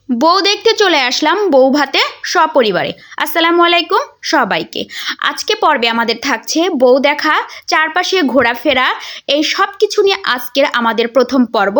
বউ দেখতে চলে আসলাম বউ ভাতে সপরিবারে। আসসালামু আলাইকুম সবাইকে। আজকে পর্বে আমাদের থাকছে বউ দেখা, চারপাশে ঘোরাফেরা, এই সব কিছু নিয়ে আজকের আমাদের প্রথম পর্ব।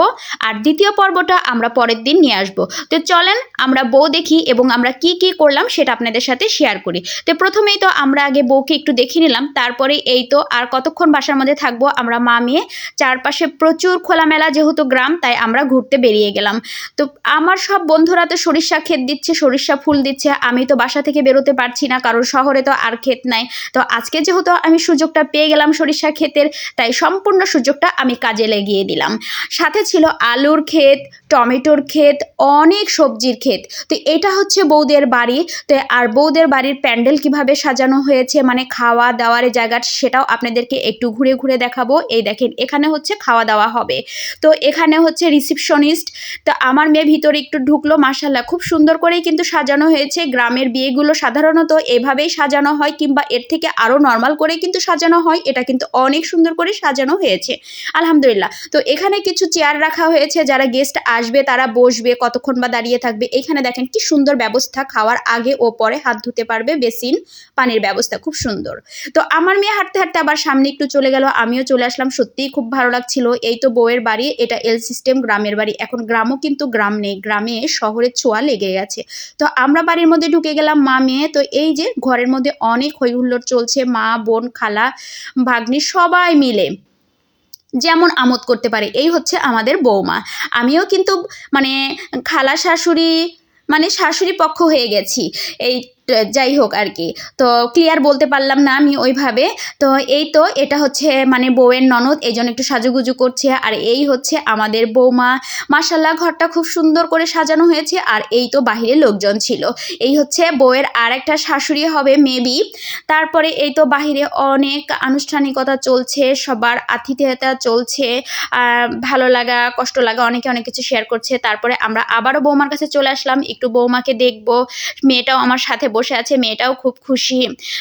আর দ্বিতীয় পর্বটা আমরা পরের দিন নিয়ে আসব। তো চলেন আমরা বউ দেখি এবং আমরা কি কি করলাম সেটা আপনাদের সাথে শেয়ার করি। তো প্রথমেই তো আমরা আগে বউকে একটু দেখে নিলাম, তারপরে এই তো আর কতক্ষণ বাসার মধ্যে থাকবো আমরা মা মেয়ে। চারপাশে প্রচুর খোলামেলা, যেহেতু গ্রাম তাই আমরা ঘুরতে বেরিয়ে গেলাম। তো আমার সব বন্ধুরা তো সরিষা ক্ষেত দিচ্ছে, সরিষা ফুল দিচ্ছে, আমি তো বাসা থেকে বেরোতে পারছি না কারণ শহরে তো আর ক্ষেত নাই। তো আজকে যেহেতু আমি সুযোগটা পেয়ে গেলাম সরিষা ক্ষেতের, তাই সম্পূর্ণ সুযোগটা আমি কাজে লাগিয়ে দিলাম। সাথে ছিল আলুর ক্ষেত, টমেটোর ক্ষেত, অনেক সবজির ক্ষেত। তো এটা হচ্ছে বৌদের বাড়ি। তো আর বৌদের বাড়ির প্যান্ডেল কিভাবে সাজানো হয়েছে, মানে খাওয়া দাওয়ার জায়গা, সেটাও আপনাদেরকে একটু ঘুরে ঘুরে দেখাবো। এই দেখেন এখানে হচ্ছে খাওয়া দাওয়া হবে। তো এখানে হচ্ছে রিসিপশনিস্ট। তো আমার মেয়ে ভিতরে একটু ঢুকলো, মাশাল্লাহ খুব সুন্দর করেই কিন্তু সাজানো হয়েছে। গ্রামের বিয়েগুলো সাধারণত এভাবেই সাজানো হয়, কিংবা এর থেকে আরও নর্মাল করে কিন্তু সাজানো হয়। এটা কিন্তু অনেক সুন্দর করে সাজানো হয়েছে, আলহামদুলিল্লাহ। তো এখানে কিছু চেয়ার রাখা হয়েছে, যারা গেস্ট আসবে তারা বসবে, কতক্ষণ বা দাঁড়িয়ে থাকবে। এখানে দেখেন কি সুন্দর ব্যবস্থা, খাওয়ার আগে ও পরে হাত ধুতে পারবে, বেসিন, পানির ব্যবস্থা খুব সুন্দর। তো আমার মেয়ে হাঁটতে হাঁটতে আবার সামনে একটু চলে গেল, আমিও চলে আসলাম। সত্যিই খুব ভালো লাগছিল। এই তো বউয়ের বাড়ি, এটা এল সিস্টেম গ্রামের বাড়ি। এখন গ্রামও কিন্তু গ্রাম নেই, গ্রামে শহরের ছোঁয়া লেগে গেছে। তো আমরা বাড়ির মধ্যে ঢুকে গেলাম মা মেয়ে। তো এই যে ঘরের মধ্যে অনেক হই হুল্লোড় চলছে, মা বোন খালা ভাগ্নি সবাই মিলে যেমন আমোদ করতে পারে। এই হচ্ছে আমাদের বৌমা। আমিও কিন্তু মানে খালা শাশুড়ি, মানে শাশুড়ি পক্ষ হয়ে গেছি। এই যাই হোক আর কি, তো ক্লিয়ার বলতে পারলাম না আমি ওইভাবে। তো এই তো এটা হচ্ছে মানে বউয়ের ননদ, এই জন্য একটু সাজুগুজু করছে। আর এই হচ্ছে আমাদের বৌমা। মাশাল্লাহ ঘরটা খুব সুন্দর করে সাজানো হয়েছে। আর এই তো বাহিরে লোকজন ছিল। এই হচ্ছে বউয়ের আর একটা শাশুড়ি হবে মেবি। তারপরে এই তো বাহিরে অনেক আনুষ্ঠানিকতা চলছে, সবার আতিথেয়তা চলছে, ভালো লাগা কষ্ট লাগা অনেকে অনেক কিছু শেয়ার করছে। তারপরে আমরা আবারও বৌমার কাছে চলে আসলাম, একটু বৌমাকে দেখবো। মেয়েটাও আমার সাথে বসে আছে, মেয়েটাও খুব খুশি।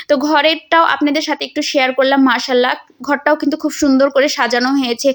তো ঘরেরটাও আপনাদের সাথে একটু শেয়ার করলাম। মাশাল্লাহ ঘরটাও কিন্তু খুব সুন্দর করে সাজানো হয়েছে,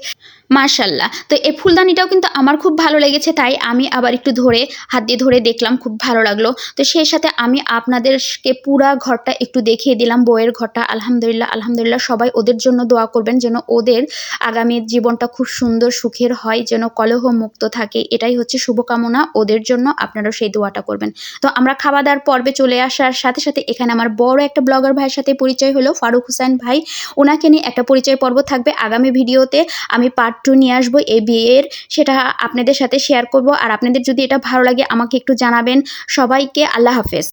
মাশাল্লাহ। তো এই ফুলদানিটাও কিন্তু আমার খুব ভালো লেগেছে, তাই আমি আবার একটু ধরে হাত দিয়ে ধরে দেখলাম, খুব ভালো লাগলো। তো সেই সাথে আমি আপনাদেরকে পুরা ঘরটা একটু দেখিয়ে দিলাম, বউয়ের ঘরটা। আলহামদুলিল্লাহ আলহামদুলিল্লাহ, সবাই ওদের জন্য দোয়া করবেন যেন ওদের আগামী জীবনটা খুব সুন্দর সুখের হয়, যেন কলহ মুক্ত থাকে। এটাই হচ্ছে শুভকামনা ওদের জন্য, আপনারাও সেই দোয়াটা করবেন। তো আমরা খাওয়া দাওয়ার পর্বে চলে আসার সাথে সাথে এখানে আমার বড় একটা ব্লগার ভাইয়ের সাথে পরিচয় হলো, ফারুক হোসেন ভাই। ওনাকে নিয়ে একটা পরিচয় পর্ব থাকবে আগামী ভিডিওতে। আমি পার্ট 2 নিয়ে আসবো এই বিয়ের, সেটা আপনাদের সাথে শেয়ার করব। আর আপনাদের যদি এটা ভালো লাগে আমাকে একটু জানাবেন। সবাইকে আল্লাহ হাফেজ।